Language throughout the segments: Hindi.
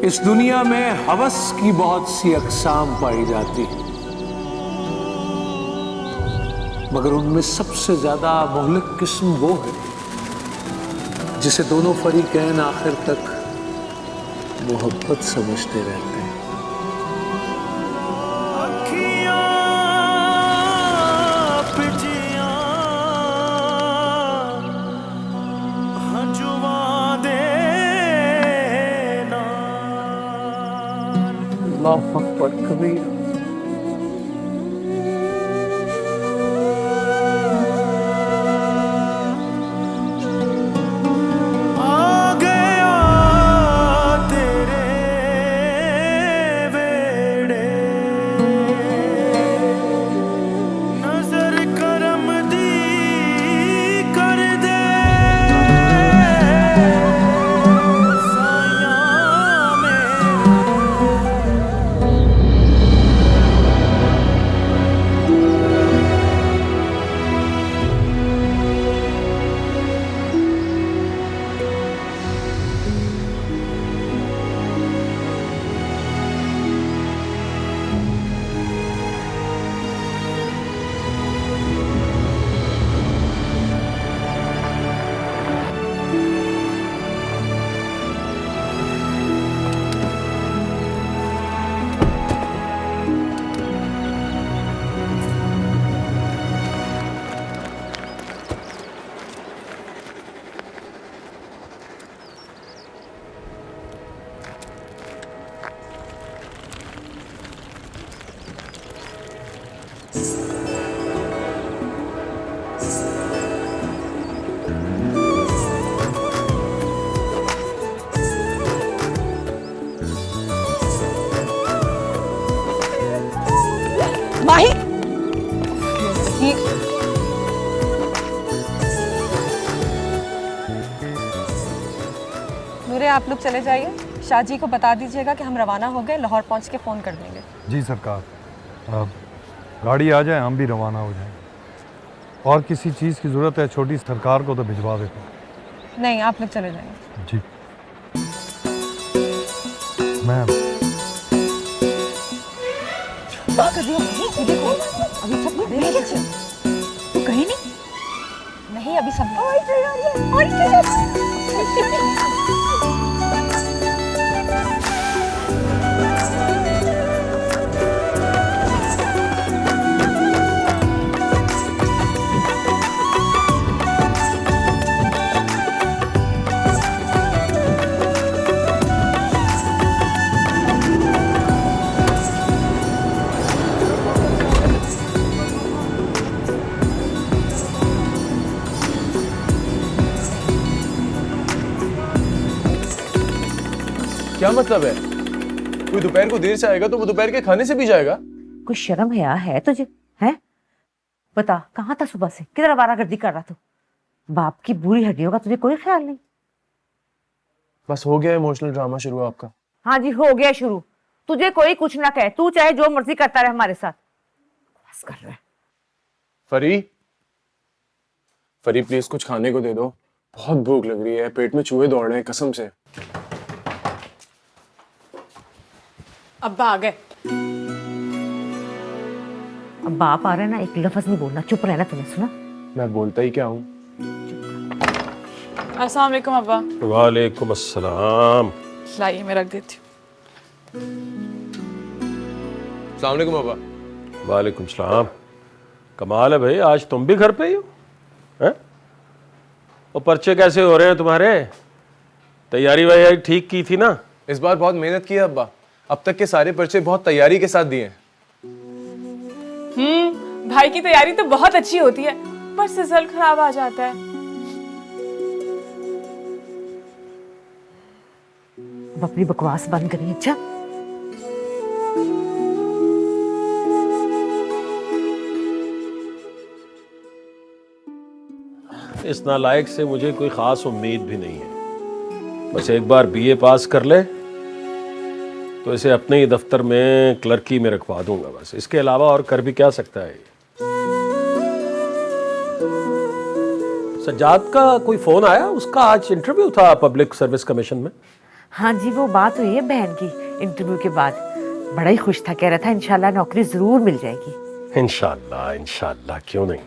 इस दुनिया में हवस की बहुत सी अक़साम पाई जाती है, मगर उनमें सबसे ज्यादा मोहलिक किस्म वो है जिसे दोनों फरीकैन आखिर तक मोहब्बत समझते रहते हैं। अल्लाहु अकबर कबीर। माही नूरे, आप लोग चले जाइए। शाह जी को बता दीजिएगा कि हम रवाना हो गए, लाहौर पहुंच के फ़ोन कर देंगे। जी सरकार, गाड़ी आ जाए हम भी रवाना हो जाएं। और किसी चीज़ की ज़रूरत है छोटी सरकार को तो भिजवा देते हैं। नहीं, आप लोग चले जाइए। जी मैम। अभी सब तू कहीं नहीं, अभी सब क्या मतलब है? कोई दोपहर को देर से आएगा तो वो दोपहर के खाने से भी जाएगा? कुछ शर्म है तुझे? है बता, कहाँ था सुबह से? किधर आवारागर्दी कर रहा तू? बाप की बुरी हड्डियों का तुझे कोई ख्याल नहीं? बस हो गया इमोशनल ड्रामा शुरू आपका। हाँ जी, हो गया शुरू। तुझे कोई कुछ ना कहे, तू चाहे जो मर्जी करता रहे हमारे साथ। बस कर रहा है। फरी प्लीज कुछ खाने को दे दो, बहुत भूख लग रही है, पेट में चूहे दौड़ रहे हैं कसम से। अब्बा आ गए। अब बाप आ रहे ना, एक लफ्ज नहीं बोलना, चुप रहना। तूने सुना? मैं बोलता ही क्या हूँ। अस्सलाम वालेकुम अब्बा। वालेकुम अस्सलाम। लाइए, मैं रख देती हूँ। अस्सलाम वालेकुम बाबा। वालेकुम सलाम। कमाल है भाई, आज तुम भी घर पे ही हो? हैं? और पर्चे कैसे हो रहे हैं तुम्हारे? तैयारी वैयारी ठीक की थी ना? इस बार बहुत मेहनत की है अब्बा, अब तक के सारे पर्चे बहुत तैयारी के साथ दिए हैं। भाई की तैयारी तो बहुत अच्छी होती है, बस रिजल्ट खराब आ जाता है। अब अपनी बकवास बंद करिए। अच्छा, इस नालायक से मुझे कोई खास उम्मीद भी नहीं है। बस एक बार बीए पास कर ले तो इसे अपने ही दफ्तर में क्लर्की में रखवा दूंगा, बस। इसके अलावा और कर भी क्या सकता है। सज्जाद का कोई फोन आया? उसका आज इंटरव्यू था पब्लिक सर्विस कमीशन में। हाँ जी, वो बात हुई है बहन की इंटरव्यू के बाद। बड़ा ही खुश था, कह रहा था इंशाल्लाह नौकरी जरूर मिल जाएगी। इंशाल्लाह इंशाल्लाह, क्यों नहीं।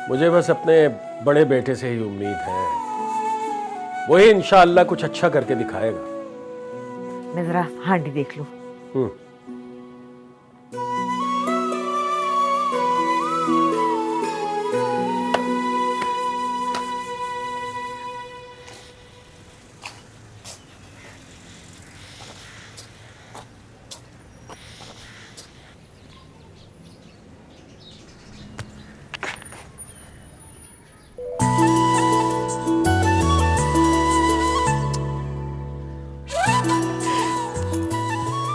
मुझे बस अपने बड़े बेटे से ही उम्मीद है, वही इंशाल्लाह कुछ अच्छा करके दिखाएगा। मैं जरा हांडी देख लूं।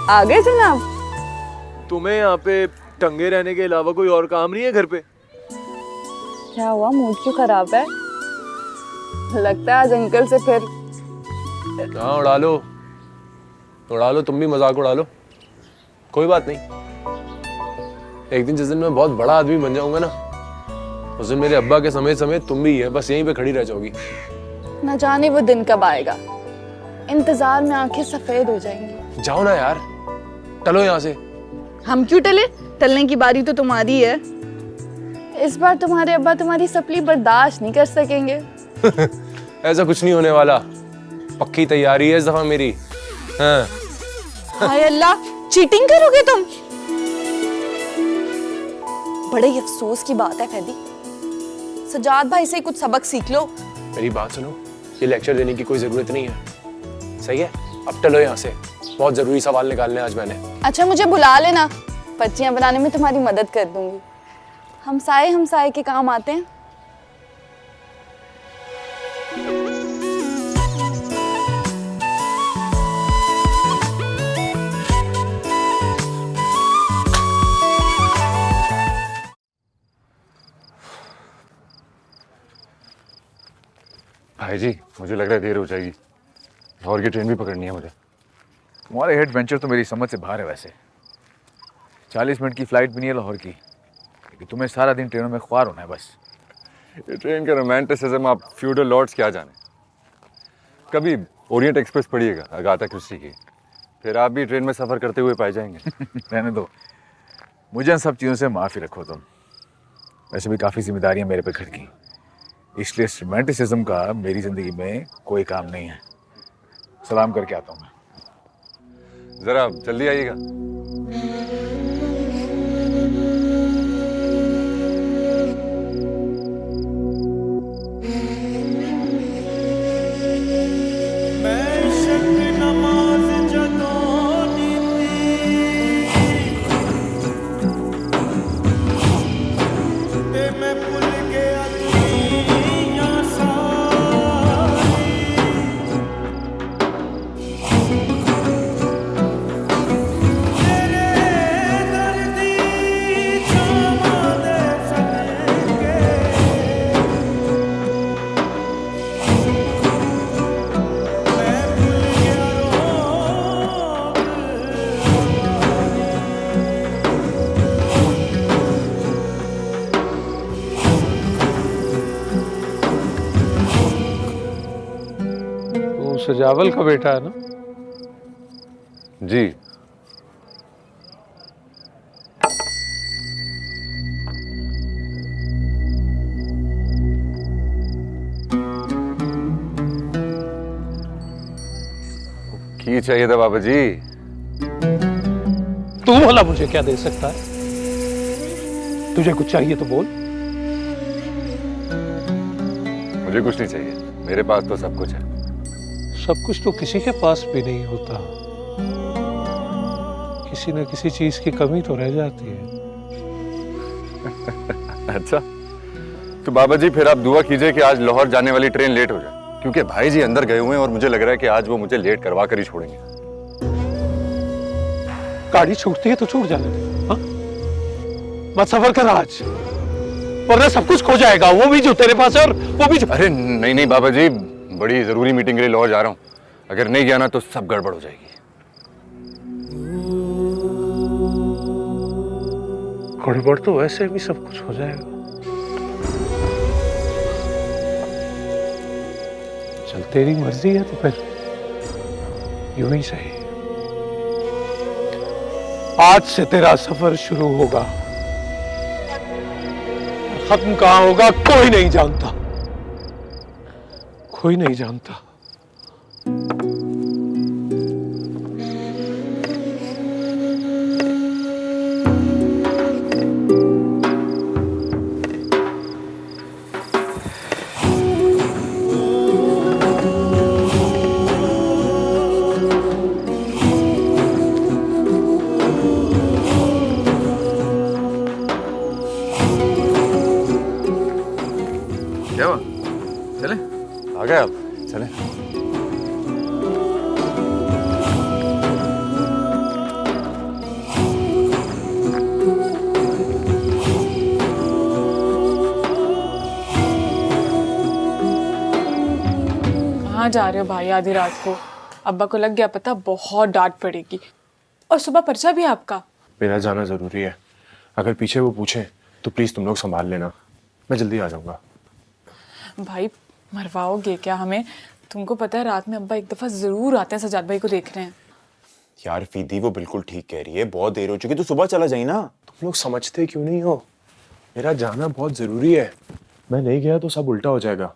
आ गए जनाब। तुम्हें यहाँ पे टंगे रहने के अलावा कोई और काम नहीं है घर पे? क्या हुआ, मूड क्यों खराब है? लगता है आज अंकल से फिर। हाँ उड़ा लो तुम भी मजाक उड़ा लो, कोई बात नहीं। एक दिन जिस दिन मैं बहुत बड़ा आदमी बन जाऊंगा ना, उस दिन मेरे अब्बा के समेत समेत तुम भी है, बस यहीं पे खड़ी रह जाओगी। न जाने वो दिन कब आएगा, इंतजार में आंखें सफेद हो जाएंगी। जाओ ना यार, टलो यहाँ से। हम क्यों टले? टलने की बारी तो तुम्हारी है। इस बार तुम्हारे अब्बा तुम्हारी सपली बर्दाश्त नहीं कर सकेंगे। ऐसा कुछ नहीं होने वाला, पक्की तैयारी है इस दफा मेरी। हाँ। हाय अल्लाह, चीटिंग करोगे तुम? बड़े ही अफसोस की बात है फैदी, सजाद भाई से कुछ सबक सीख लो। मेरी बात सुनो, ये लेक्चर देने की कोई जरूरत नहीं है, सही है? अब टलो यहाँ से, बहुत जरूरी सवाल निकालने आज मैंने। अच्छा मुझे बुला लेना, पर्चियां बनाने में तुम्हारी मदद कर दूंगी। हमसाए के काम आते हैं। भाई जी मुझे लग रहा है देर हो जाएगी, लाहौर की ट्रेन भी पकड़नी है मुझे। तुम्हारे एडवेंचर तो मेरी समझ से बाहर है। वैसे 40 मिनट की फ्लाइट भी नहीं है लाहौर की, लेकिन तुम्हें सारा दिन ट्रेनों में ख्वार होना है बस। ये ट्रेन का रोमांटिसिज्म आप फ्यूडल लॉर्ड्स क्या जाने। कभी ओरिएंट एक्सप्रेस पढ़िएगा अगाथा क्रिस्टी की, फिर आप भी ट्रेन में सफ़र करते हुए पाए जाएंगे। रहने दो, मुझे इन सब चीज़ों से माफ़ी रखो तुम। वैसे भी काफ़ी जिम्मेदारियाँ मेरे पे घर की, इसलिए रोमांटिसिज्म का मेरी ज़िंदगी में कोई काम नहीं है। सलाम करके आता हूँ मैं। ज़रा जल्दी आइएगा। सजावल का बेटा है ना? जी। की चाहिए था बाबा जी? तू भला मुझे क्या दे सकता है? तुझे कुछ चाहिए तो बोल। मुझे कुछ नहीं चाहिए, मेरे पास तो सब कुछ है। सब कुछ तो किसी के पास भी नहीं होता, किसी न किसी चीज की कमी तो रह जाती है। अच्छा तो बाबा जी फिर आप दुआ कीजिए कि आज लाहौर जाने वाली ट्रेन लेट हो जाए, क्योंकि भाई जी अंदर गए हुए हैं और मुझे लग रहा है कि आज वो मुझे लेट करवा कर ही छोड़ेंगे। गाड़ी छूटती है तो छूट जाने दे, हाँ? मत सफर कर आज, वरना सब कुछ खो जाएगा, वो भी जो तेरे पास है और वो भी जो। अरे नहीं नहीं बाबा जी, बड़ी जरूरी मीटिंग के लिए लाहौर जा रहा हूँ, अगर नहीं गया ना तो सब गड़बड़ हो जाएगी। गड़बड़ तो वैसे भी सब कुछ हो जाएगा। चल तेरी मर्जी है तो फिर यूं ही सही। आज से तेरा सफर शुरू होगा, खत्म कहां होगा कोई नहीं जानता, कोई नहीं जानता। क्या हुआ? चले? आ गए आप? चले। कहाँ जा रहे हो भाई आधी रात को? अब्बा को लग गया पता, बहुत डांट पड़ेगी। और सुबह पर्चा भी आपका। मेरा जाना जरूरी है, अगर पीछे वो पूछे तो प्लीज तुम लोग संभाल लेना, मैं जल्दी आ जाऊंगा। भाई मरवाओगे क्या हमें? तुमको पता है रात में अब्बा एक दफा जरूर आते हैं सजाद भाई को देखने। यार फीदी वो बिल्कुल ठीक कह रही है, बहुत देर हो चुकी, तो सुबह चला जाए ना। तुम लोग समझते क्यों नहीं हो? मेरा जाना बहुत जरूरी है, मैं नहीं गया तो सब उल्टा हो जाएगा।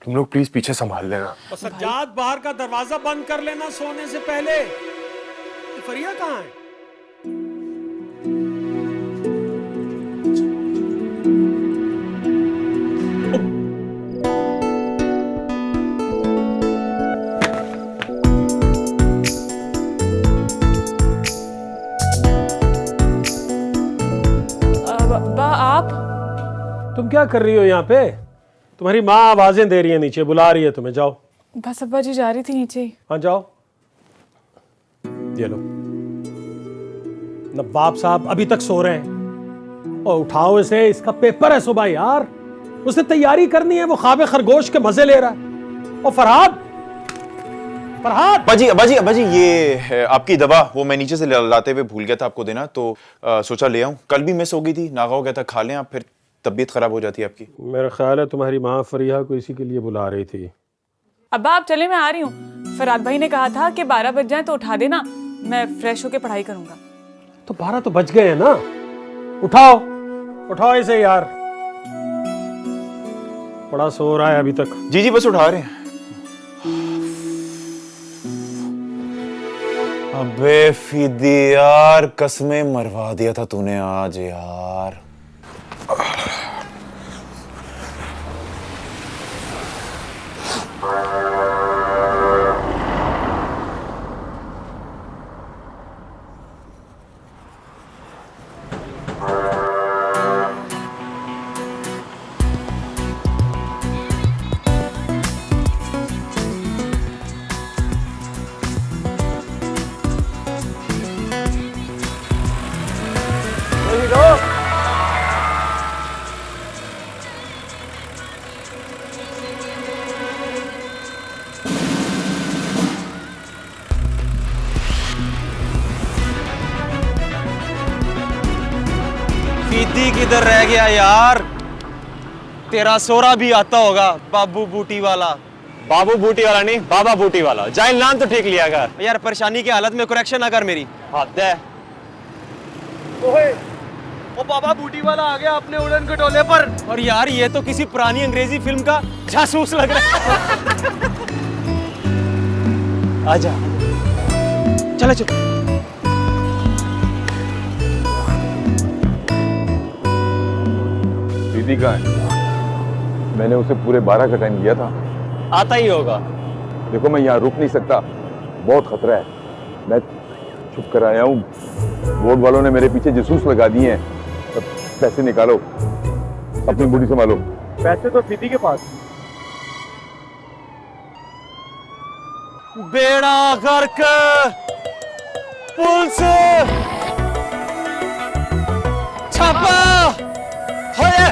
तुम लोग प्लीज पीछे संभाल लेना। और सज्जाद बाहर का दरवाजा बंद कर लेना सोने से पहले। ये फरिया कहाँ है? अब्बा आप? तुम क्या कर रही हो यहाँ पे? तुम्हारी माँ आवाजें दे रही है नीचे, बुला रही है तुम्हें, जाओ। बस अब्बा जी जा रही थी नीचे। हाँ जाओ। ये लो। नवाब साहब अभी तक सो रहे हैं, और उठाओ इसे, इसका पेपर है सुबह यार, उसे तैयारी करनी है। वो ख्वाब खरगोश के मजे ले रहा है। और फरहाद, फरहाद। अब्बाजी ये है आपकी दवा, वो मैं नीचे से लाते हुए भूल गया था आपको देना, तो सोचा ले आऊं। कल भी मिस हो गई थी, नागा हो गया था, खा लें आप, फिर तबीयत खराब हो जाती है आपकी। मेरा ख्याल है तुम्हारी माँ फरिया को इसी के लिए बुला रही थी। अब्बा आप चले, मैं आ रही हूँ। फराद भाई ने कहा था कि 12 बज जाए तो उठा देना, मैं फ्रेश होके पढ़ाई करूंगा। तो 12 तो बज गए हैं ना, उठाओ उठाओ इसे यार, बड़ा सो रहा है अभी तक। जी बस उठा रहे हैं। अबे फीदी यार, कसमें मरवा दिया था तूने आज यार। फीदी किधर रह गया यार? तेरा सोरा भी आता होगा, बाबू बूटी वाला। बाबू बूटी वाला नहीं, बाबा बूटी वाला। जाइल नाम तो ठीक लिया कर यार। परेशानी की हालत में करेक्शन ना कर मेरी, हद है। ओए, ओ बाबा बूटी वाला आ गया अपने उड़न खटोले पर। और यार ये तो किसी पुरानी अंग्रेजी फिल्म का जासूस लग रहा है। आजा, चलो चलो। दीदी कहाँ है? मैंने उसे पूरे 12 का टाइम दिया था। आता ही होगा। देखो मैं यहाँ रुक नहीं सकता, बहुत खतरा है। मैं छुप कर आया हूँ, बोर्ड वालों ने मेरे पीछे जासूस लगा दिए हैं। तो पैसे निकालो, अपनी बूढ़ी संभालो। पैसे तो फीदी के पास। बेड़ा गर्क पुलिस छापा होए।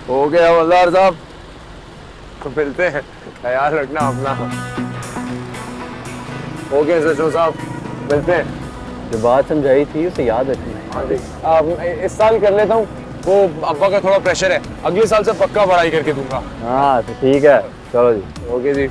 हो गया हवलदार साहब, तो मिलते हैं, ख्याल रखना अपना। ओके सचो साहब, मिलते हैं। जो बात समझाई थी उसे याद रखना। हाँ जी, इस साल कर लेता हूँ, वो अब्बा का थोड़ा प्रेशर है, अगले साल से पक्का पढ़ाई करके दूंगा। हाँ तो ठीक है, चलो जी। ओके जी।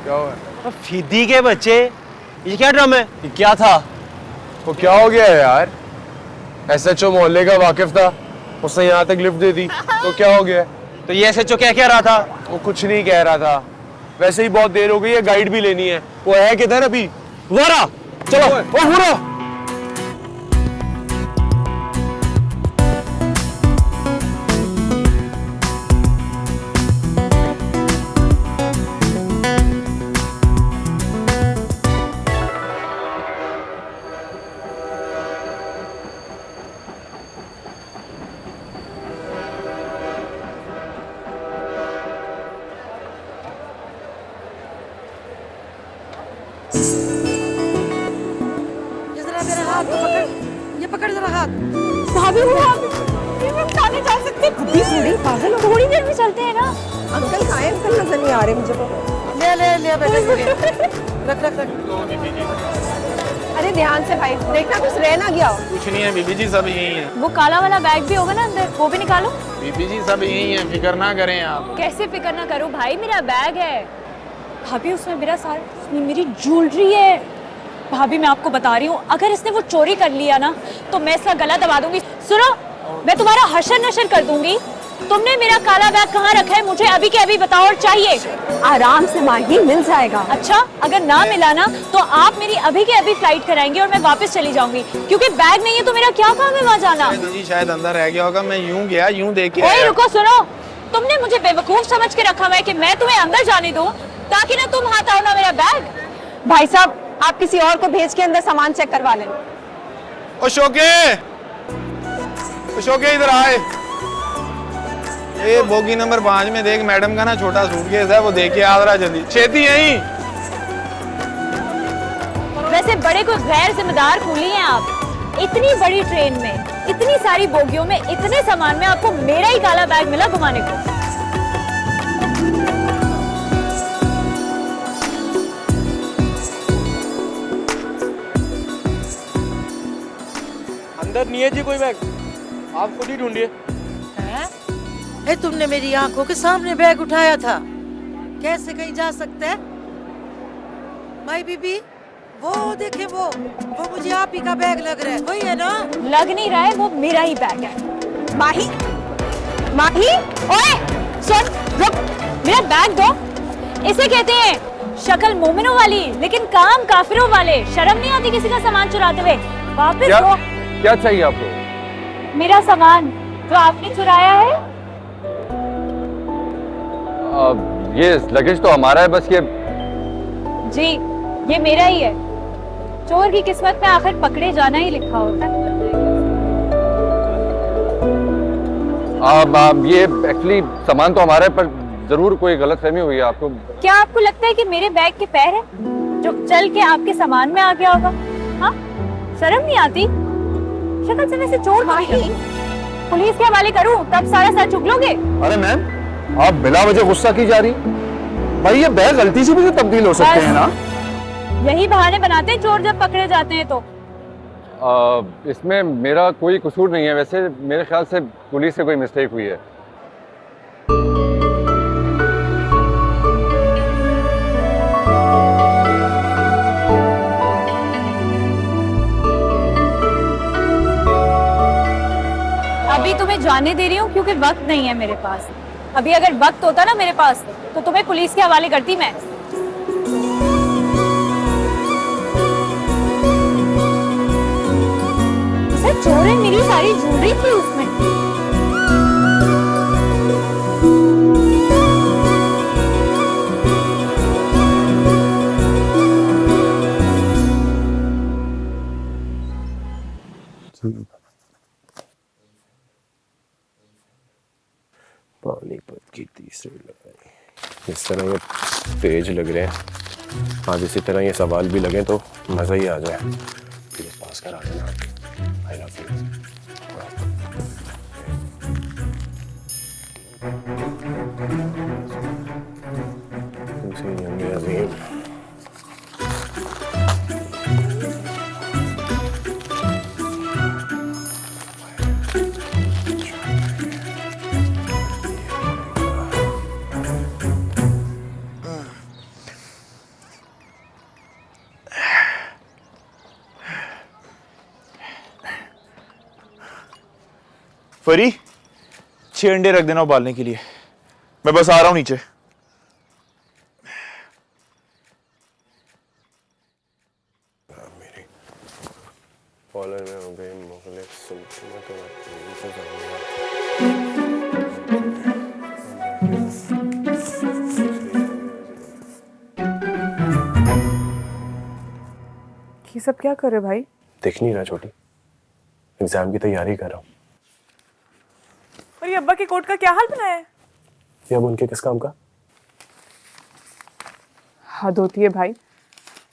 क्या हुआ? फीदी के बच्चे, ये क्या ड्रामा है? ये क्या था? वो क्या हो गया है यार? एसएचओ मोहल्ले का वाकिफ था, उसने यहाँ तक लिफ्ट दे दी, तो क्या हो गया? तो ये एसएचओ क्या कह रहा था? वो कुछ नहीं कह रहा था, वैसे ही बहुत देर हो गई है, गाइड भी लेनी है। वो है किधर अभी? वारा, चलो। ओ हुरा! ये पकड़ जरा हाथ। भाभी वो नहीं जा सकते। पागल हो, थोड़ी देर में चलते हैं ना। अंकल कहाँ हैं? अंकल नजर नहीं आ रहे मुझे। ले ले ले बेटा, रख रख रख। अरे ध्यान से भाई, देखना कुछ रह ना गया हो। कुछ नहीं है बीबी जी, सब यही है। वो काला वाला बैग भी होगा ना अंदर, वो भी निकालो। बीबी जी सब यही है, फिक्र ना करें आप। कैसे फिक्र ना करो भाई, मेरा बैग है। भाभी उसमें मेरा सारा, उसमें मेरी ज्वेलरी है। भाभी मैं आपको बता रही हूँ, अगर इसने वो चोरी कर लिया ना तो मैं इसका गला दबा दूंगी। सुनो, मैं तुम्हारा हशर नशर कर दूंगी। तुमने मेरा काला बैग कहाँ रखा है मुझे अभी के अभी बताओ, और चाहिए। आराम से मांगी, मिल जाएगा। अच्छा, अगर ना मिला ना तो आप मेरी अभी के अभी फ्लाइट कराएंगे और मैं वापस चली जाऊंगी, क्योंकि बैग नहीं है तो मेरा क्या काम है वहाँ जाना। जी शायद अंदर रह गया होगा, मैं यूं गया यूं देख के। ओए रुको, सुनो, तुमने मुझे बेवकूफ समझ के रखा हुआ है कि मैं तुम्हें अंदर जाने दूं ताकि ना तुम हाथ आओ ना मेरा बैग। भाई साहब, आप किसी और को भेज के अंदर सामान चेक करवा लें। ओ शोके, ओ शोके इधर आए। ये बोगी नंबर 5 में देख, मैडम का ना छोटा सूटकेस है, वो देख के आ रहा जल्दी, छेती यहीं। वैसे बड़े कोई गैर जिम्मेदार कूली हैं आप। इतनी बड़ी ट्रेन में, इतनी सारी बोगियों में, इतने सामान में आपको मेरा ही काला बैग मिला घुमाने को। अंदर नहीं है जी कोई बैग, आप खुद ही ढूंढिए। तुमने मेरी आंखों के सामने बैग उठाया था, कैसे कहीं जा सकते हैं? माई बीबी, वो देखे, वो मुझे आप ही का बैग लग रहा है, वही है ना? लग नहीं रहा है, वो मेरा ही बैग है। माही, माही, ओए सुन, रुक, मेरा बैग दो। इसे कहते हैं शक्ल मोमिनों वाली लेकिन काम काफिरों वाले। शर्म नहीं आती किसी का सामान चुराते हुए? वापस दो। क्या चाहिए आपको? मेरा सामान जो आपने चुराया है। ये लगेज तो हमारा है, बस ये। जी, ये मेरा ही है। चोर की किस्मत में आखिर पकड़े जाना ही लिखा होता है। ये एक्चुअली सामान तो हमारा है, पर जरूर कोई गलतफहमी हुई है आपको। क्या आपको लगता है कि मेरे बैग के पैर हैं जो चल के आपके सामान में आ गया होगा? हाँ, शर्म नहीं आती? शक्ल से वैसे चोर नहीं। पुलिस के हवाले करूं तब सारा सच चुक लोगे? अरे मैम, आप बिला वजह गुस्सा की जा रही। भाई ये बैग गलती से भी तो तब्दील हो सकते हैं ना। यही बहाने बनाते हैं चोर जब पकड़े जाते हैं तो। इसमें मेरा कोई कसूर नहीं है, वैसे मेरे ख्याल से पुलिस से कोई मिस्टेक हुई है। अभी तुम्हें जाने दे रही हूँ क्योंकि वक्त नहीं है मेरे पास। अभी अगर वक्त होता ना मेरे पास तो तुम्हें पुलिस के हवाले करती मैं। चोर है, मेरी सारी ज्वेलरी थी उसमें। पानीपत की तीसरी लड़ाई। इस तरह ये तेज लग रहे हैं, आज इसी तरह ये सवाल भी लगे तो मज़ा ही आ जाए। पास करा देना। I love you. फरी 6 अंडे रख देना उबालने के लिए, मैं बस आ रहा हूं नीचे। कॉलर में हो गए मुगलिक सुल्तानत ये सब क्या कर रहे हो भाई? दिख नहीं रहा छोटी, एग्जाम की तैयारी कर रहा हूँ। और ये अब्बा के कोट का क्या हाल बनाया है? ये अब उनके किस काम का? हद होती है भाई।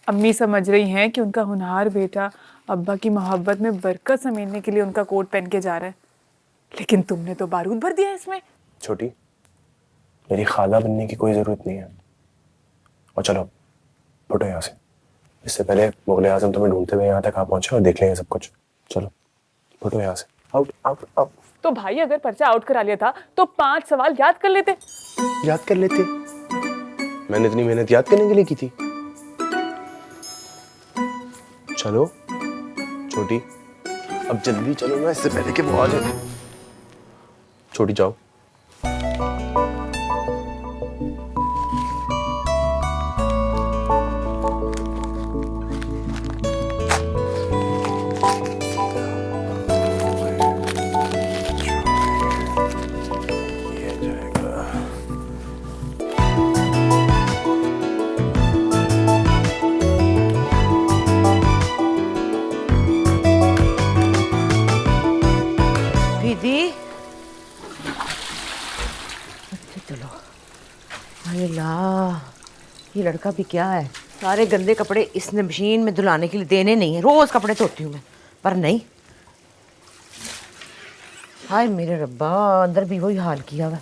अम्मी समझ रही हैं कि उनका होनहार बेटा अब्बा की मोहब्बत में बरकत समेटने के लिए उनका कोट पहन के जा रहा है, लेकिन तुमने तो बारूद भर दिया है इसमें। छोटी, मेरी खाला बनने की कोई जरूरत नहीं है। और चलो फुटो यहाँ से, इससे पहले मुगल आजम तुम्हें ढूंढते हुए यहाँ तक आ पहुंचे और देख लेंगे सब कुछ। चलो फुटो यहाँ से, आउट आउट आउट। तो भाई अगर पर्चा आउट करा लिया था तो 5 सवाल याद कर लेते। याद कर लेते? मैंने इतनी मेहनत याद करने के लिए की थी। चलो छोटी, अब जल्दी चलो ना, इससे पहले कि वो आ जाए। छोटी जाओ। ये लड़का भी क्या है, सारे गंदे कपड़े इसने मशीन में धुलाने के लिए देने नहीं है। रोज कपड़े धोती हूँ मैं, पर नहीं। हाय मेरे रब्बा, अंदर भी वही हाल किया हुआ।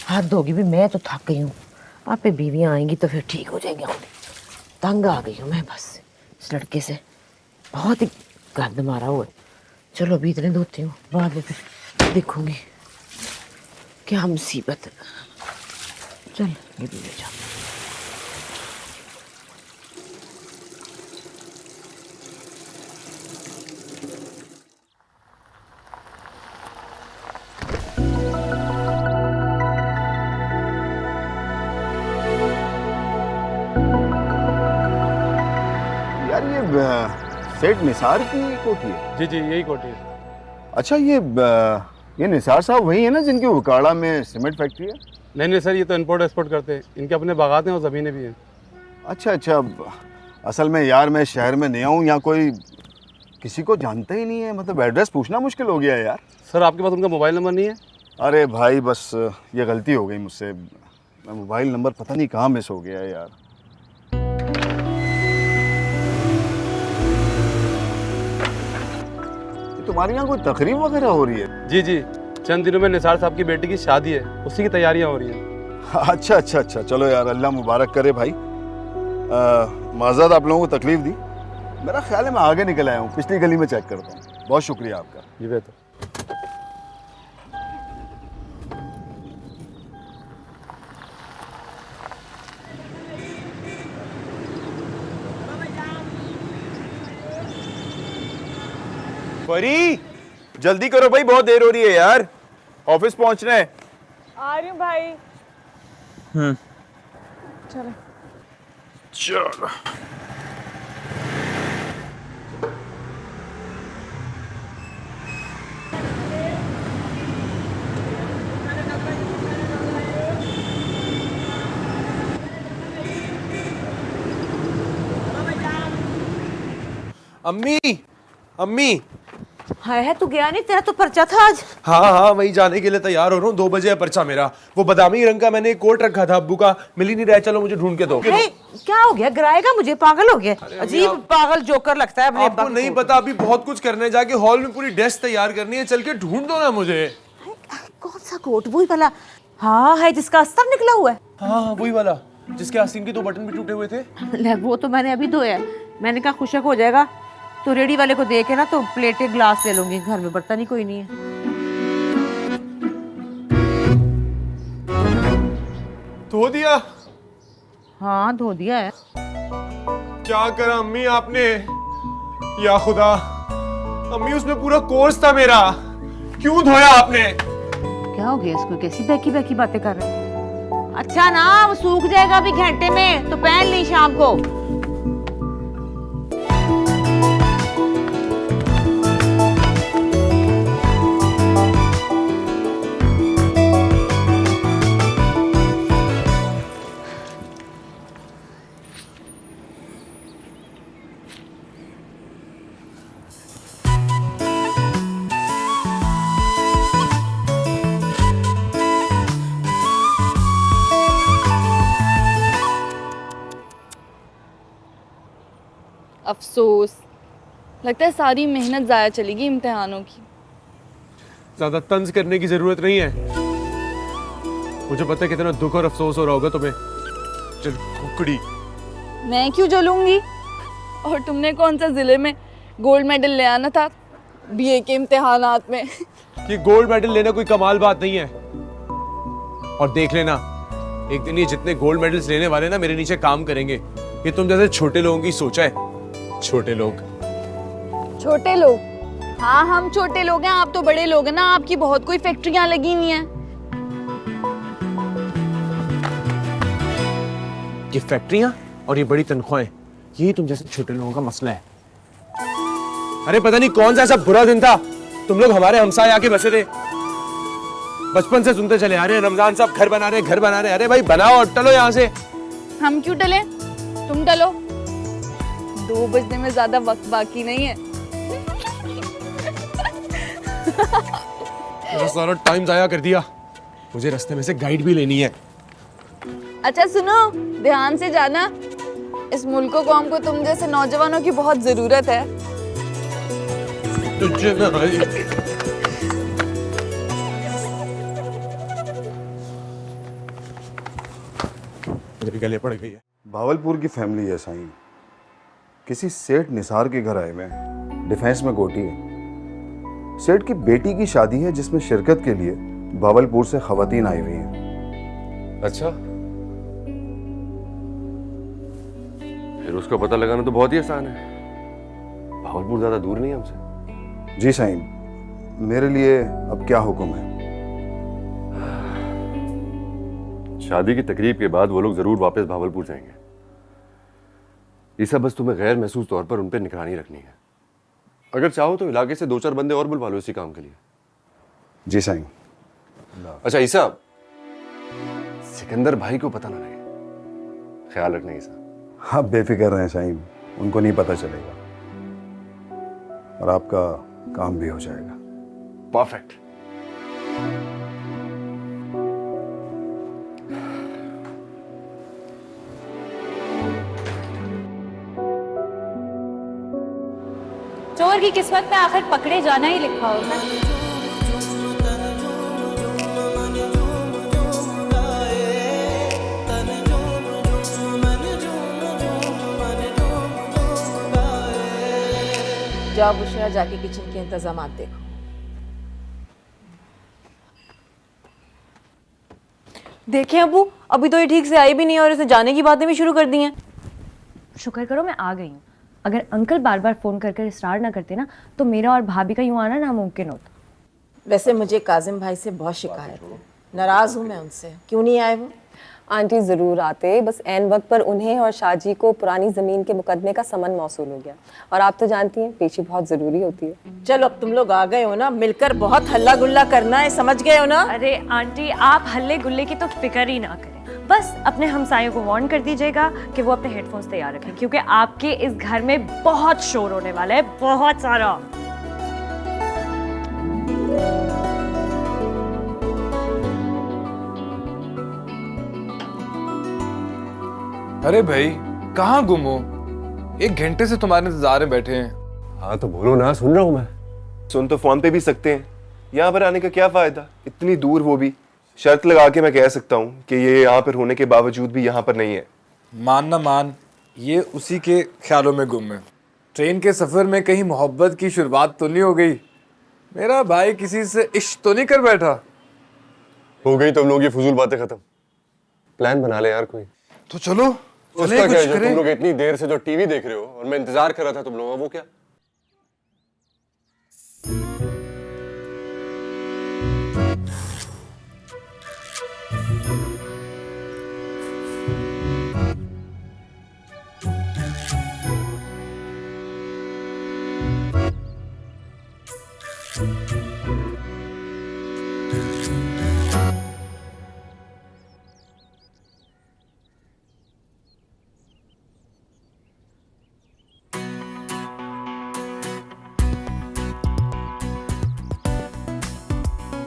हाथ धोगी भी मैं तो थक गई हूँ। आप पे बीवियाँ आएंगी तो फिर ठीक हो जाएंगे। तंग आ गई हूँ मैं बस इस लड़के से, बहुत ही गंद मारा हुआ है। चलो अभी इतने धोती हूँ, बाद में फिर देखूंगी क्या मुसीबत। चल ये भी ले जा। यार ये सेठ निसार की कोठी है? जी जी यही कोठी है। अच्छा ये निसार साहब वही है ना जिनके उकाड़ा में सीमेंट फैक्ट्री है? नहीं सर, ये तो इंपोर्ट एक्सपोर्ट करते हैं, इनके अपने बागात हैं और ज़मीनें भी हैं। अच्छा, असल में यार मैं शहर में नया हूँ, यहाँ कोई किसी को जानता ही नहीं है, मतलब एड्रेस पूछना मुश्किल हो गया है यार। सर आपके पास उनका मोबाइल नंबर नहीं है? अरे भाई बस ये गलती हो गई मुझसे, मोबाइल नंबर पता नहीं कहाँ मिस हो गया है यार। तुम्हारे यहाँ कोई तकरीब वगैरह हो रही है? जी जी, चंद दिनों में निसार साहब की बेटी की शादी है, उसी की तैयारियां हो रही हैं। अच्छा, चलो यार अल्लाह मुबारक करे भाई। माज़रत आप लोगों को तकलीफ दी, मेरा ख्याल है मैं आगे निकल आया हूँ, पिछली गली में चेक करता हूँ। बहुत शुक्रिया आपका। जी बेहतर। परी जल्दी करो भाई, बहुत देर हो रही है यार, ऑफिस पहुंचना है। आ रही हूँ भाई। चलो चलो। अम्मी अम्मी। है तू गया नहीं, तेरा तो पर्चा था आज। हाँ वही जाने के लिए तैयार हो रहा हूँ। 2 बजे है पर्चा मेरा। वो बादामी रंग का मैंने एक कोट रखा था अब्बू का, मिल ही नहीं रहा है। चलो मुझे ढूंढ के दो। क्या हो गया, गिराएगा मुझे, पागल हो गया। अजीब पागल जोकर लगता है अपने। आपको नहीं पता, अभी बहुत कुछ करने जाके हॉल में पूरी डेस्क तैयार करनी है, चल के ढूंढ दो ना मुझे। कौन सा कोट? वही वाला? हाँ है जिसका अस्तर निकला हुआ है। हाँ वही वाला। जिसके आस्तीन के 2 बटन भी टूटे हुए थे? ले, वो तो मैंने अभी धोया। मैंने कहा खुशक हो जाएगा तो रेडी वाले को दे के ना तो प्लेटें ग्लास ले लूंगी, घर में बर्तन ही कोई नहीं है। धो दिया? हाँ धो दिया है। क्या करा अम्मी आपने? या खुदा, अम्मी उसमें पूरा कोर्स था मेरा, क्यों धोया आपने? क्या हो गया इसको, कैसी बैकी बैकी बातें कर रहे हैं? अच्छा ना, वो सूख जाएगा अभी घंटे में, तो पहन ली शाम को। अफसोस, लगता है सारी मेहनत ज़ाया चलेगी इम्तिहानों की। ज्यादा तंज करने की जरूरत नहीं है, मुझे पता है कितना दुख और अफसोस हो रहा होगा तुम्हें। चल कुकड़ी। मैं क्यों जलूंगी? और तुमने कौन सा जिले में गोल्ड मेडल ले आना था बीए के इम्तिहानात में? ये गोल्ड मेडल लेना कोई कमाल बात नहीं है। और देख लेना, एक दिन ये जितने गोल्ड मेडल्स लेने वाले ना मेरे नीचे काम करेंगे। ये तुम जैसे छोटे लोगों की सोचा है। छोटे लोग? छोटे लोग? हाँ हम छोटे लोग हैं, आप तो बड़े लोग हैं ना। आपकी बहुत कोई फैक्ट्रियां लगी हुई हैं। ये फैक्ट्रियां और ये बड़ी तनख्वाहें, यही तुम जैसे छोटे लोगों का मसला है। अरे पता नहीं कौन सा ऐसा बुरा दिन था, तुम लोग हमारे हमसाए आके बसे थे। बचपन से सुनते चले आ रहे हैं रमजान साहब घर बना रहे, घर बना रहे। अरे भाई बनाओ और टलो यहाँ से। हम क्यों टले? तुम टलो। 2 बजने में ज्यादा वक्त बाकी नहीं है। मेरा सारा टाइम जाया कर दिया। मुझे रास्ते में से गाइड भी लेनी है। अच्छा सुनो, ध्यान से जाना। इस मुल्क को कौम को तुम जैसे नौजवानों की बहुत जरूरत है। तुझे ना मेरे गले पड़ गई है। भावलपुर की फैमिली है साईं, किसी सेठ निसार के घर आए हुए हैं। डिफेंस में गोटी है। सेठ की बेटी की शादी है जिसमें शिरकत के लिए भावलपुर से खवातीन आई हुई हैं। अच्छा, फिर उसका पता लगाना तो बहुत ही आसान है। भावलपुर ज्यादा दूर नहीं है हमसे। जी साईं, मेरे लिए अब क्या हुक्म है? शादी की तकरीब के बाद वो लोग जरूर वापस भावलपुर जाएंगे। ईसा, बस तुम्हें गैर महसूस तौर पर उन पर निगरानी रखनी है। अगर चाहो तो इलाके से 2-4 बंदे और बुलवा लो इसी काम के लिए। जी साईं। अच्छा ईसा, सिकंदर भाई को पता ना लगे, ख्याल रखना ईसा। हाँ बेफिक्र रहें साईं, उनको नहीं पता चलेगा और आपका काम भी हो जाएगा। परफेक्ट। चोर की किस्मत में आखिर पकड़े जाना ही लिखा होता है। जाओ बुशरा, जाके किचन के इंतजामात देखो। देखें अबू, अभी तो ये ठीक से आई भी नहीं और इसे जाने की बातें भी शुरू कर दी हैं। शुक्र करो मैं आ गई हूँ। अगर अंकल बार बार फ़ोन कर कर इसरार ना करते ना तो मेरा और भाभी का यूँ आना नामुमकिन होता। वैसे मुझे काजिम भाई से बहुत शिकायत है, नाराज़ हूँ मैं उनसे। क्यों नहीं आए वो? आंटी ज़रूर आते, बस ऐन वक्त पर उन्हें और शाहजी को पुरानी ज़मीन के मुकदमे का समन मौसूल हो गया। और आप तो जानती हैं पेशी बहुत ज़रूरी होती है। चलो अब तुम लोग आ गए हो ना, मिलकर बहुत हल्ला गुल्ला करना है, समझ गए हो ना? अरे आंटी, आप हल्ले गुल्ले की तो फिक्र ही ना करें। बस अपने हमसायों को वार्न कर दीजिएगा कि वो अपने हेडफोन्स तैयार रखें, क्योंकि आपके इस घर में बहुत शोर होने वाला है, बहुत सारा। अरे भाई कहाँ गुम हो? 1 घंटे से तुम्हारे इंतजार में बैठे हैं। हाँ तो बोलो ना, सुन रहा हूँ मैं। सुन तो फोन पे भी सकते हैं, यहाँ पर आने का क्या फायदा, इतनी दूर वो भी। शर्त लगा के मैं कह सकता हूँ कि ये यहाँ पर होने के बावजूद भी यहाँ पर नहीं है। मान ना मान, ये उसी के ख्यालों में गुम है। ट्रेन के सफर में कहीं मोहब्बत की शुरुआत तो नहीं हो गई? मेरा भाई किसी से इश्क तो नहीं कर बैठा? हो गई तुम लोग ये फजूल बातें खत्म। प्लान बना ले यार कोई। तो चलो उसका क्या है, जो तुम लोग इतनी देर से जो टीवी देख रहे हो और मैं इंतजार कर रहा था तुम लोगों का, वो क्या?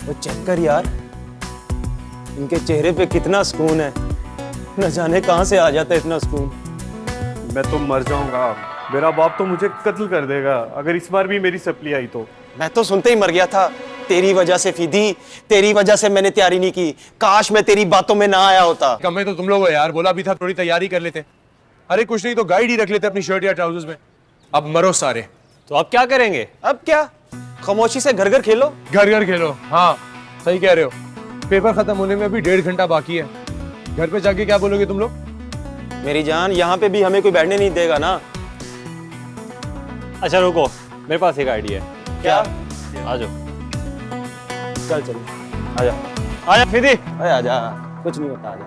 वो चेक कर यार, इनके चेहरे पे कितना सुकून है। न जाने कहां से आ जाता है इतना सुकून। मैं तो मर जाऊंगा, मेरा बाप तो मुझे कत्ल कर देगा अगर इस बार भी मेरी सप्ली आई तो। मैं तो सुनते ही मर गया था। तेरी वजह से फीदी, तेरी वजह से मैंने तैयारी नहीं की। काश मैं तेरी बातों में ना आया होता। कम है तो तुम लोग हो यार, बोला भी था थोड़ी तैयारी कर लेते। अरे कुछ नहीं तो गाइड ही रख लेते अपनी शर्ट या ट्राउजर्स में। अब मरो सारे। तो अब क्या करेंगे? अब क्या, खामोशी से घर घर खेलो। घर घर खेलो, हाँ सही कह रहे हो। पेपर खत्म होने में भी 1.5 घंटा बाकी है। घर पे जाके क्या बोलोगे तुम लोग? मेरी जान, यहाँ पे भी हमें कोई बैठने नहीं देगा ना। अच्छा रुको, मेरे पास एक आइडिया है। क्या? आ जाओ। चल चल, आजा आजा फीदी, आजा, कुछ नहीं होता, आजा।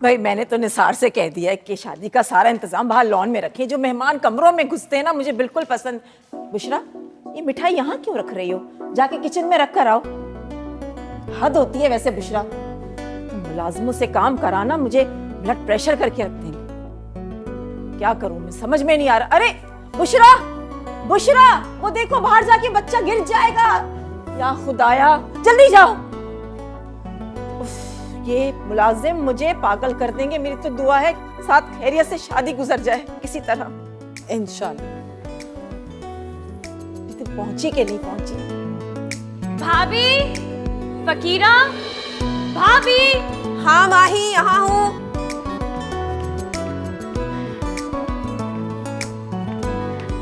भाई मैंने तो निसार से कह दिया है कि शादी का सारा इंतजाम बाहर लॉन में रखें। जो मेहमान कमरों में घुसते हैं ना, मुझे बिल्कुल पसंद। बुशरा, ये मिठाई यहाँ क्यों रख रही हो? जाके किचन में रख कर आओ। हद होती है वैसे बुशरा, मुलाजमों से काम कराना मुझे ब्लड प्रेशर करके रख देंगे। क्या करूं मैं, समझ में नहीं आ रहा। अरे बुशरा, बुशरा, वो देखो बाहर जाके बच्चा गिर जाएगा। या खुदाया, जल्दी जाओ। ये मुलाजिम मुझे पागल कर देंगे। मेरी तो दुआ है साथ खैरियत से शादी गुजर जाए किसी तरह, इंशाल्लाह। पहुंची के नहीं पहुंची? भाभी, फकीरा, भाभी। हाँ माही, यहाँ हूँ।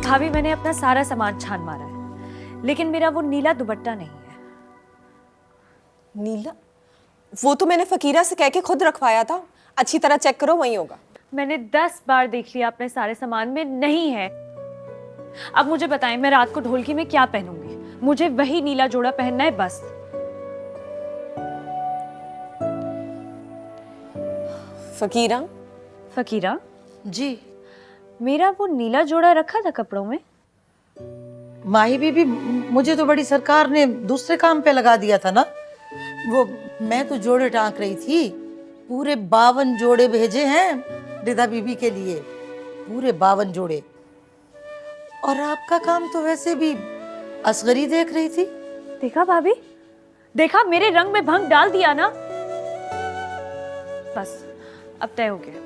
भाभी, मैंने अपना सारा सामान छान मारा है, लेकिन मेरा वो नीला दुपट्टा नहीं है। नीला? वो तो मैंने फकीरा से कह के खुद रखवाया था। अच्छी तरह चेक करो, वहीं होगा। मैंने 10 बार देख लिया, अपने सारे सामान में नहीं है। अब मुझे बताएं, मैं रात को ढोलकी में क्या पहनूंगी? मुझे वही नीला जोड़ा पहनना है बस। फकीरा? फकीरा जी, मेरा वो नीला जोड़ा रखा था कपड़ों में। माही बीबी, मुझे तो बड़ी सरकार ने दूसरे काम पे लगा दिया था ना। वो मैं तो जोड़े टांक रही थी। पूरे 52 जोड़े भेजे हैं रिदा बीबी के लिए, पूरे 52 जोड़े। और आपका काम तो वैसे भी असगरी देख रही थी। देखा भाभी, देखा, मेरे रंग में भंग डाल दिया ना। बस अब तय हो गया,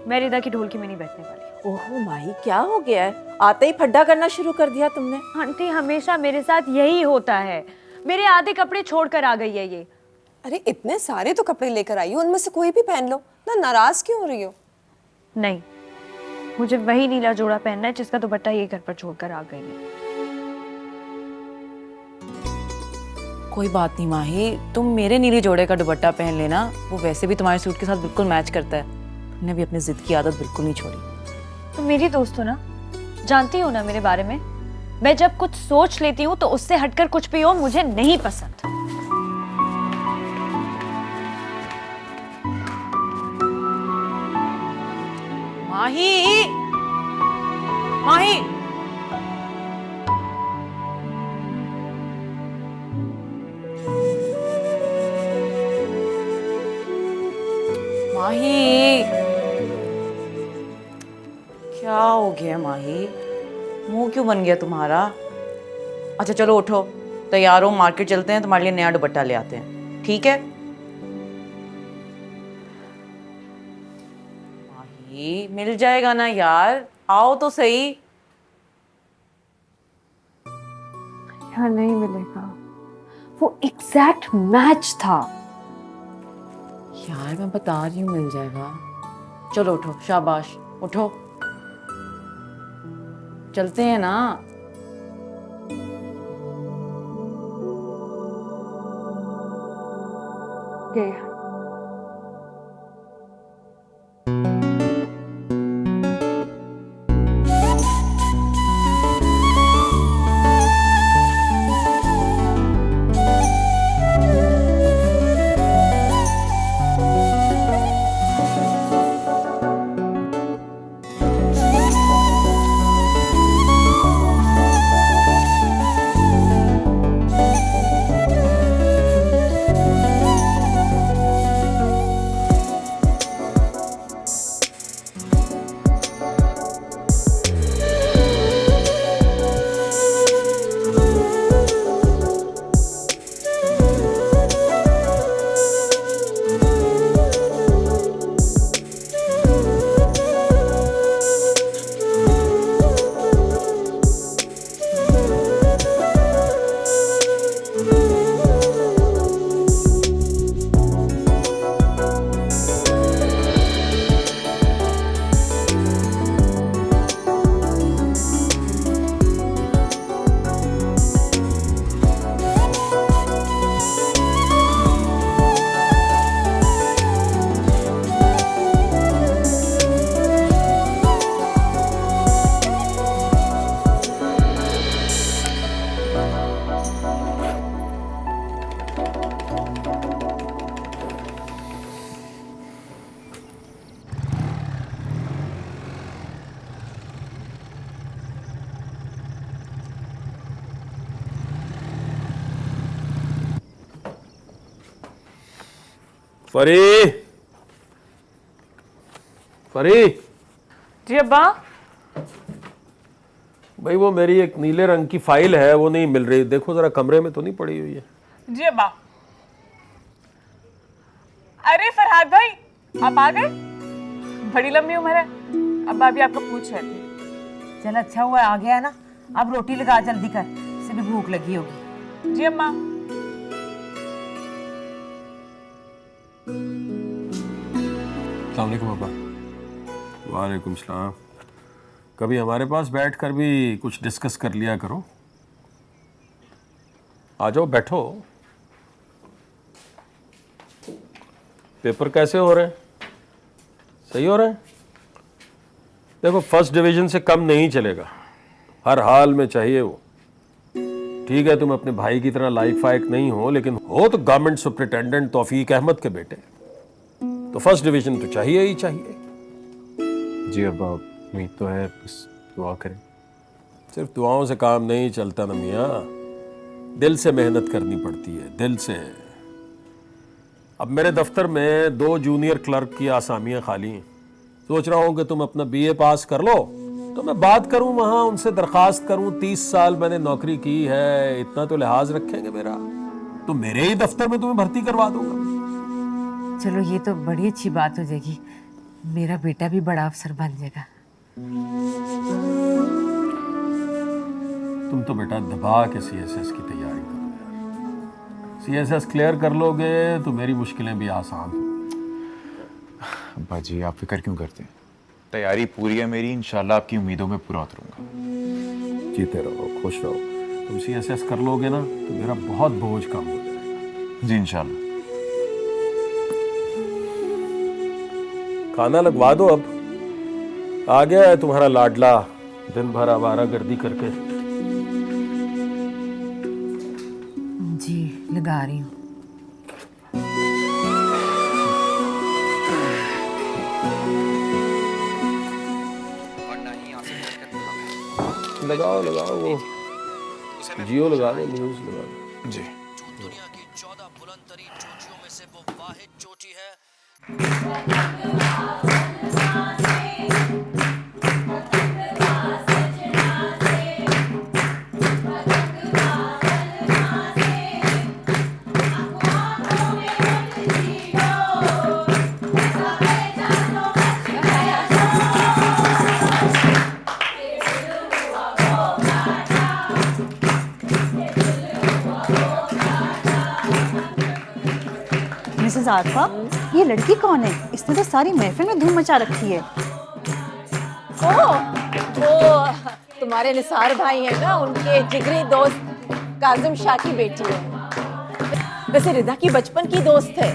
मैं रिदा की ढोलकी में नहीं बैठने वाली। ओहो माही, क्या हो गया है? आते ही फड्डा करना शुरू कर दिया तुमने। आंटी, हमेशा मेरे साथ यही होता है। मेरे आधे कपड़े छोड़कर आ गई है ये। अरे इतने सारे तो कपड़े लेकर आई हो, उनमें से कोई भी पहन लो ना। नाराज क्यों हो रही हो? नहीं, मुझे वही नीला जोड़ा पहनना है जिसका दुपट्टा ये घर पर छोड़कर आ गई है। कोई बात नहीं माही, तुम मेरे नीले जोड़े का दुपट्टा पहन लेना। वो वैसे भी तुम्हारे सूट के साथ बिल्कुल मैच करता है। तुमने भी अपनी जिद की आदत बिल्कुल नहीं छोड़ी। तुम मेरी दोस्त हो ना, जानती हो ना मेरे बारे में। मैं जब कुछ सोच लेती हूँ तो उससे हटकर कुछ भी हो मुझे नहीं पसंद। माही, माही, माही, क्या हो गया माही? मुंह क्यों बन गया तुम्हारा? अच्छा चलो उठो, तैयार हो, मार्केट चलते हैं, तुम्हारे लिए नया दुपट्टा ले आते हैं, ठीक है? माही, मिल जाएगा ना यार, आओ तो सही। यहाँ नहीं मिलेगा, वो एग्जैक्ट मैच था। यार मैं बता रही हूँ मिल जाएगा। चलो उठो, शाबाश उठो, चलते हैं ना। परी, परी। जी अब्बा। भाई वो मेरी एक नीले रंग की फाइल है, वो नहीं मिल रही, देखो जरा कमरे में तो नहीं पड़ी हुई है। जी अब्बा। अरे फरहाद भाई, आप आ गए? बड़ी लंबी उम्र है। अब्बा भी आपको पूछ रहे थे। चल अच्छा हुआ आ गया ना, अब रोटी लगा जल्दी कर, इसे भी भूख लगी होगी। जी अम्मा। अस्सलाम वालेकुम अब्बा। वालेकुम सलाम। कभी हमारे पास बैठकर भी कुछ डिस्कस कर लिया करो। आ जाओ बैठो। पेपर कैसे हो रहे हैं? सही हो रहे हैं? देखो फर्स्ट डिवीजन से कम नहीं चलेगा, हर हाल में चाहिए वो। ठीक है तुम अपने भाई की तरह लायक फायक नहीं हो, लेकिन हो तो गवर्नमेंट सुपरिटेंडेंट तौफीक अहमद के बेटे, तो फर्स्ट डिवीजन तो चाहिए ही चाहिए। जी अब्बा, उम्मीद तो है, बस दुआ करें। सिर्फ दुआओं से काम नहीं चलता ना मियाँ, दिल से मेहनत करनी पड़ती है, दिल से। अब मेरे दफ्तर में 2 जूनियर क्लर्क की आसामियाँ खाली हैं। सोच रहा हूँ कि तुम अपना BA पास कर लो तो मैं बात करूँ वहाँ, उनसे दरखास्त करूँ। 30 साल मैंने नौकरी की है, इतना तो लिहाज रखेंगे मेरा, तो मेरे ही दफ्तर में तुम्हें भर्ती करवा दूंगा। चलो ये तो बड़ी अच्छी बात हो जाएगी, मेरा बेटा भी बड़ा अफसर बन जाएगा। तुम तो बेटा दबा के CSS की तैयारी करो यार। CSS क्लियर कर लोगे तो मेरी मुश्किलें भी आसान हो। अब्बा जी आप फिक्र क्यों करते हैं, तैयारी पूरी है मेरी, इंशाल्लाह आपकी उम्मीदों में पूरा उतरूंगा। जीते रहो, खुश रहो। तुम CSS कर लोगे ना तो मेरा बहुत बोझ कम हो जाएगा। जी इंशाल्लाह। खाना लगवा दो अब, आ गया है तुम्हारा लाडला दिन भर आवारागर्दी करके। जी लगा रही हूँ। लगाओ लगाओ, वो जियो लगा दो, न्यूज़ लगा दो। जी। दुनिया की 14 बुलंद तरीन चोटियों में से वो वाहिद चोटी है। मिसेस आरफा, ये लड़की कौन है? इसने तो सारी महफिल में धूम मचा रखी है। ओ तुम्हारे निसार भाई हैं ना, उनके जिगरी दोस्त काजिम शाह की बेटी है। वैसे रिदा की बचपन की दोस्त है।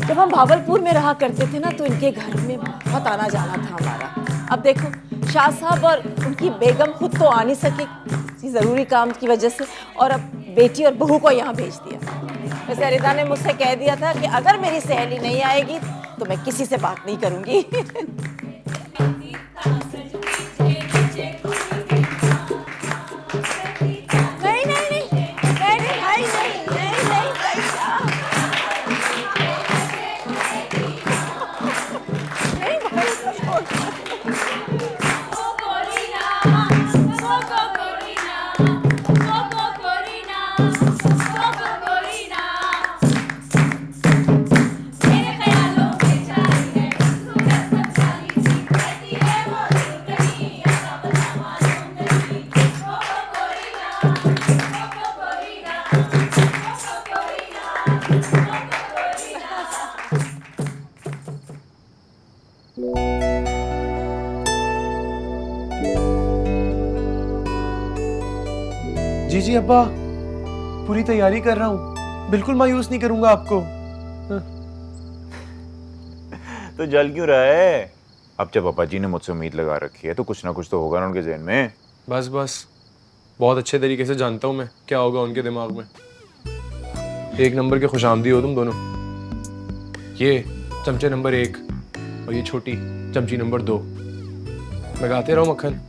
जब हम भावलपुर में रहा करते थे ना, तो इनके घर में बहुत आना जाना था हमारा। अब देखो शाह साहब और उनकी बेगम खुद तो आ नहीं सके किसी ज़रूरी काम की वजह से, और अब बेटी और बहू को यहाँ भेज दिया। वैसे रिदा ने मुझसे कह दिया था कि अगर मेरी सहेली नहीं आएगी तो मैं किसी से बात नहीं करूँगी। जी जी अब्बा, पूरी तैयारी कर रहा हूँ, बिल्कुल मायूस नहीं करूंगा आपको। तो जल क्यों रहा है? अब जब पापा जी ने मुझसे उम्मीद लगा रखी है तो कुछ ना कुछ तो होगा ना उनके ज़हन में। बस बस, बहुत अच्छे तरीके से जानता हूँ मैं क्या होगा उनके दिमाग में। एक नंबर के खुशामदी हो तुम दोनों। ये चमचे नंबर 1 और ये छोटी चमची नंबर 2। लगाते रहो मक्खन,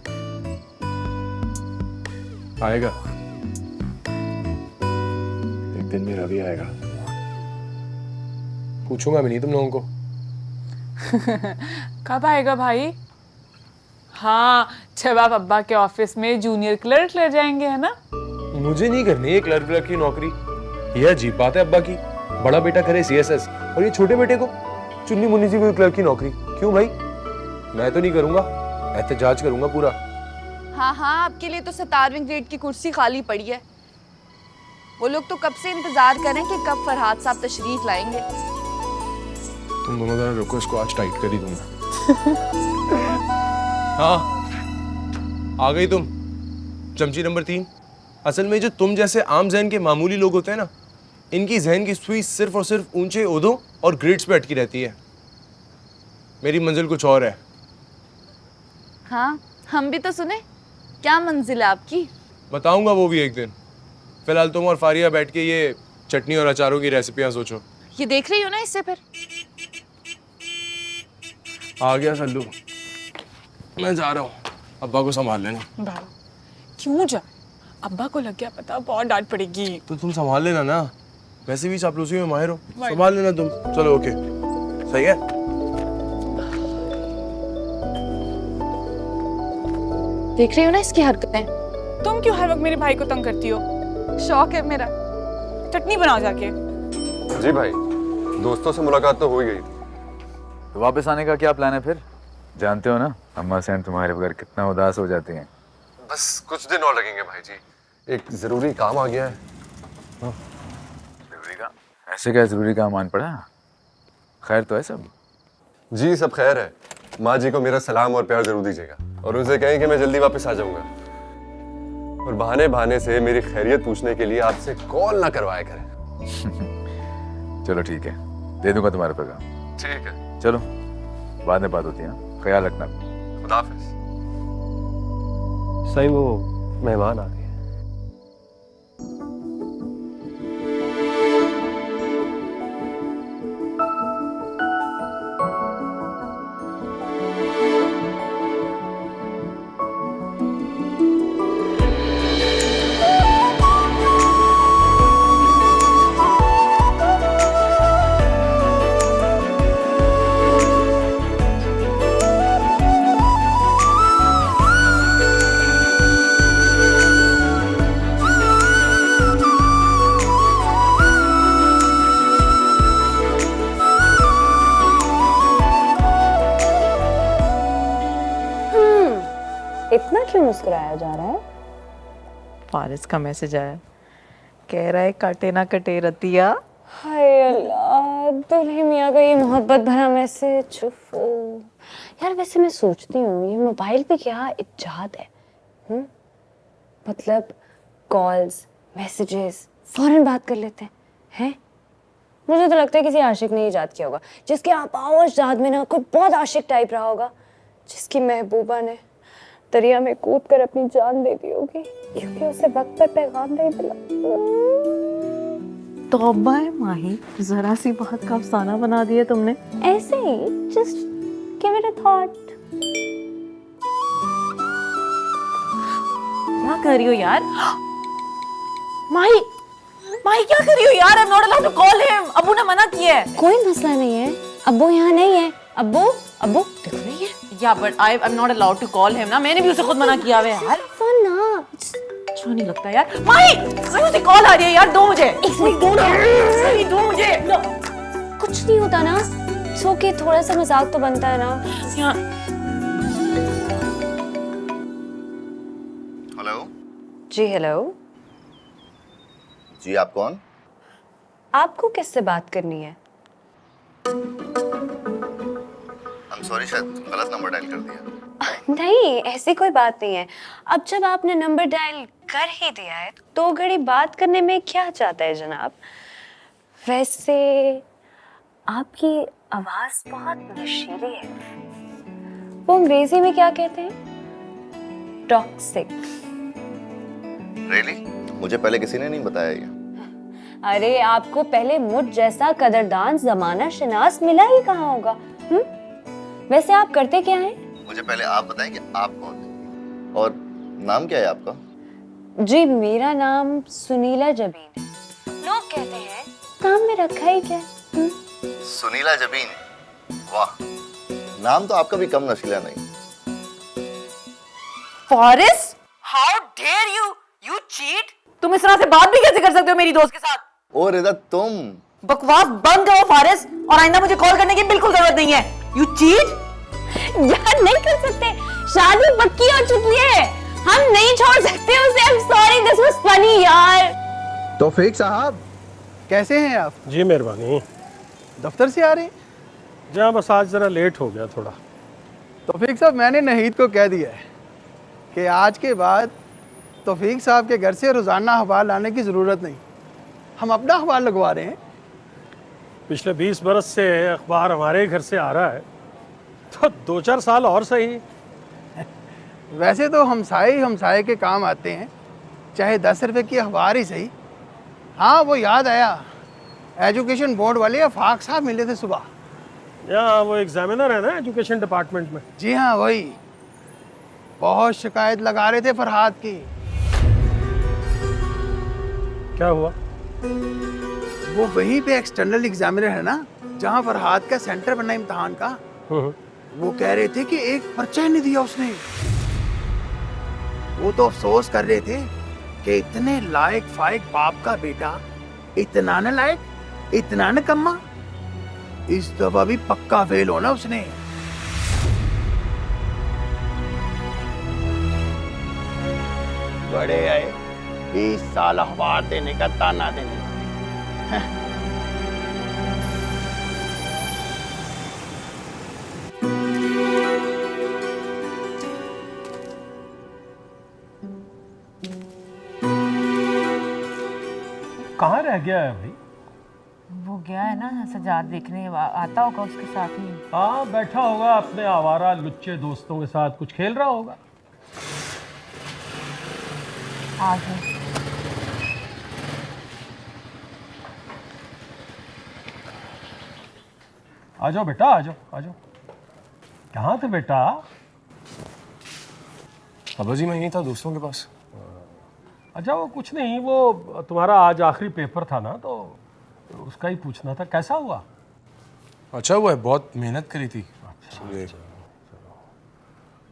आएगा एक दिन मेरा भी आएगा। पूछूंगा भी नहीं तुम लोगों को। कब आएगा भाई? हाँ, जब आप अब्बा के ऑफिस में जूनियर क्लर्क ले जाएंगे, है ना? मुझे नहीं करनी है क्लर्क की नौकरी। यह अजीब बात है अब्बा की, बड़ा बेटा करे CSS और ये छोटे बेटे को चुन्नी मुन्नी सी कोई क्लर्क की नौकरी। क्यों भाई? मैं तो नहीं करूंगा, एहतजाज करूंगा पूरा। हाँ हाँ, आपके लिए तो 17वें ग्रेड की कुर्सी खाली पड़ी है। वो लोग तो कब से इंतजार करें कि कब फरहाद साहब तशरीफ लाएंगे। तुम दोनों जरा रुको, इसको आज टाइट कर ही दूंगा। हाँ, आ गई तुम, चमची नंबर 3। असल में जो तुम जैसे आम जहन के मामूली लोग होते हैं ना, इनकी जहन की सुई सिर्फ और सिर्फ ऊंचे ओहदों और ग्रेड्स पे अटकी रहती है। मेरी मंजिल कुछ और है। हाँ, हम भी तो सुने, क्या मंजिल है आपकी? बताऊंगा वो भी एक दिन। फिलहाल तुम और फारिया बैठ के ये चटनी और अचारों की रेसिपियां सोचो। ये देख रही हो ना इससे फिर? आ गया सल्लू, मैं जा रहा हूँ, अब्बा को संभाल लेना। भाई क्यों जा? अब्बा को लग गया पता, बहुत डांट पड़ेगी। तो तुम संभाल लेना ना, वैसे भी चापलूसी में माहिर हो, संभाल लेना तुम। चलो ओके, सही है। देख रही हो ना इसकी हरकतें? तुम क्यों हर वक्त मेरे भाई को तंग करती हो? शौक है मेरा। चटनी बनाओ जाके। जी भाई, दोस्तों से मुलाकात तो हो ही गई थी। तो वापस आने का क्या प्लान है फिर? जानते हो ना अम्मा सेन तुम्हारे बगैर कितना उदास हो जाती हैं। बस कुछ दिन और लगेंगे भाई जी, एक जरूरी काम आ गया है। जरूरी काम? ऐसे क्या जरूरी काम आन पड़ा? खैर तो है सब? जी सब खैर है। माँ जी को मेरा सलाम और प्यार जरूर दीजिएगा और उनसे कहें कि मैं जल्दी वापस आ जाऊंगा। और बहाने बहाने से मेरी खैरियत पूछने के लिए आपसे कॉल ना करवाया करें। चलो ठीक है, दे दूंगा तुम्हारा पैगाम। ठीक है, चलो बाद में बात होती है, ख्याल रखना। खुदा हाफिज। सही वो मेहमान आ गए। इतना क्यों मुस्कुराया जा रहा है? फारिस का मैसेज आया, कह रहा है काटे ना कटे रतिया। हाय अल्लाह, दुल्हे मियाँ का ये मोहब्बत भरा मैसेज। यार वैसे मैं सोचती हूँ ये मोबाइल पे क्या इजाद है। मतलब कॉल्स मैसेजेस फौरन बात कर लेते हैं। मुझे तो लगता है किसी आशिक ने इजाद किया होगा, जिसके आवाज़ में ना कोई बहुत आशिक टाइप रहा होगा, जिसकी महबूबा ने दरिया में कूद कर अपनी जान दे दी होगी क्योंकि उसे वक्त पर पैगाम नहीं मिला। तौबा है माही, जरा सी बात का अफसाना बना दिया तुमने। ऐसे ही just give it a thought. क्या कर रही हो यार? माही माही क्या कर रही हो यार? I am not allowed to call him. अब्बू ने मना किया है। कोई मसला नहीं है, अब्बू यहाँ नहीं है। अब्बू अब्बू देखो नहीं है। या but I am not allowed to call him ना। मैंने भी उसे खुद मना किया है यार। अच्छा नहीं लगता यार। माही मुझे कॉल आ रही है यार, दो मुझे। दो मुझे। कुछ नहीं होता ना, सो के थोड़ा सा मजाक तो बनता है ना। हेलो जी हेलो। जी आप कौन? आपको किससे बात करनी है? I'm sorry, शायद गलत नंबर डायल कर दिया। नहीं ऐसी कोई बात नहीं है। अब जब आपने नंबर डायल कर ही दिया है तो घड़ी बात करने में क्या जाता है जनाब। वैसे आपकी आवाज बहुत नशीली है। वो अंग्रेजी में क्या कहते हैं? टॉक्सिक। Really? मुझे पहले किसी ने नहीं बताया ये। अरे आपको पहले मुझ जैसा कदरदान जमाना शनास मिला ही कहाँ होगा। वैसे आप करते क्या हैं? मुझे पहले आप बताएं कि आप कौन हैं और नाम क्या है आपका? जी मेरा नाम सुनीला जबीन है। लोग कहते हैं नाम में रखा ही क्या? सुनीला जबीन, वाह, नाम तो आपका भी कम नशीला नहीं। Faris, how dare you, you cheat. तुम इस तरह से बात भी कैसे कर सकते हो मेरी दोस्त के साथ? ओ रिदा तुम। बकवास बंद करो फारिस, और आइंदा मुझे कॉल करने की बिल्कुल जरूरत नहीं है। You cheat. यार नहीं कर सकते, शादी पक्की हो चुकी है, हम नहीं छोड़ सकते उसे। I am sorry, this was funny यार। तौफीक साहब कैसे हैं आप? जी मेहरबानी। दफ्तर से आ रहे हैं? जहाँ बस आज ज़रा लेट हो गया थोड़ा। तौफीक साहब मैंने नहीद को कह दिया है कि आज के बाद तौफीक साहब के घर से रोज़ाना अखबार लाने की ज़रूरत नहीं, हम अपना अखबार लगवा रहे हैं। पिछले 20 बरस से अखबार हमारे घर से आ रहा है, तो 2-4 साल और सही। वैसे तो हमसाए के काम आते हैं, चाहे 10 रुपए की अखबार ही सही। हाँ वो याद आया, एजुकेशन बोर्ड वाले अफाक साहब मिले थे सुबह। यहाँ वो एग्जामिनर है ना एजुकेशन डिपार्टमेंट में? जी हाँ वही। बहुत शिकायत लगा रहे थे फरहाद की। क्या हुआ? वो वहीं पे एक्सटर्नल एग्जामिनर है ना जहाँ फरहाद का सेंटर बना इम्तिहान का। वो कह रहे थे कि एक पर्चा नहीं दिया उसने। वो तो अफसोस कर रहे थे कि इतने लायक फायक बाप का बेटा इतना न लायक, इतना न कम्मा, इस दफा भी पक्का फेल होना उसने। बड़े आए 20 साल अखबार देने का ताना देने। कहाँ रह गया है भाई? वो गया है ना सजाद देखने, आता होगा उसके साथ ही। हाँ बैठा होगा अपने आवारा लुच्चे दोस्तों के साथ, कुछ खेल रहा होगा। आगे आ जाओ बेटा, आ जाओ आ जाओ। कहाँ थे बेटा? अब्बा जी मैं यहीं था दोस्तों के पास। अच्छा वो कुछ नहीं, वो तुम्हारा आज आखिरी पेपर था ना, तो उसका ही पूछना था, कैसा हुआ? अच्छा हुआ है, बहुत मेहनत करी थी। अच्छा।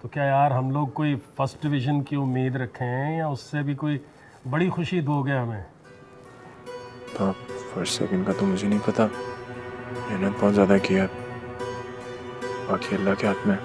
तो क्या यार हम लोग कोई फर्स्ट डिवीज़न की उम्मीद रखे हैं या उससे भी कोई बड़ी खुशी दोगे हमें? फर्स्ट सेकंड का तो मुझे नहीं पता, मेहनत बहुत ज़्यादा किया, बाकी अल्लाह के हाथ में।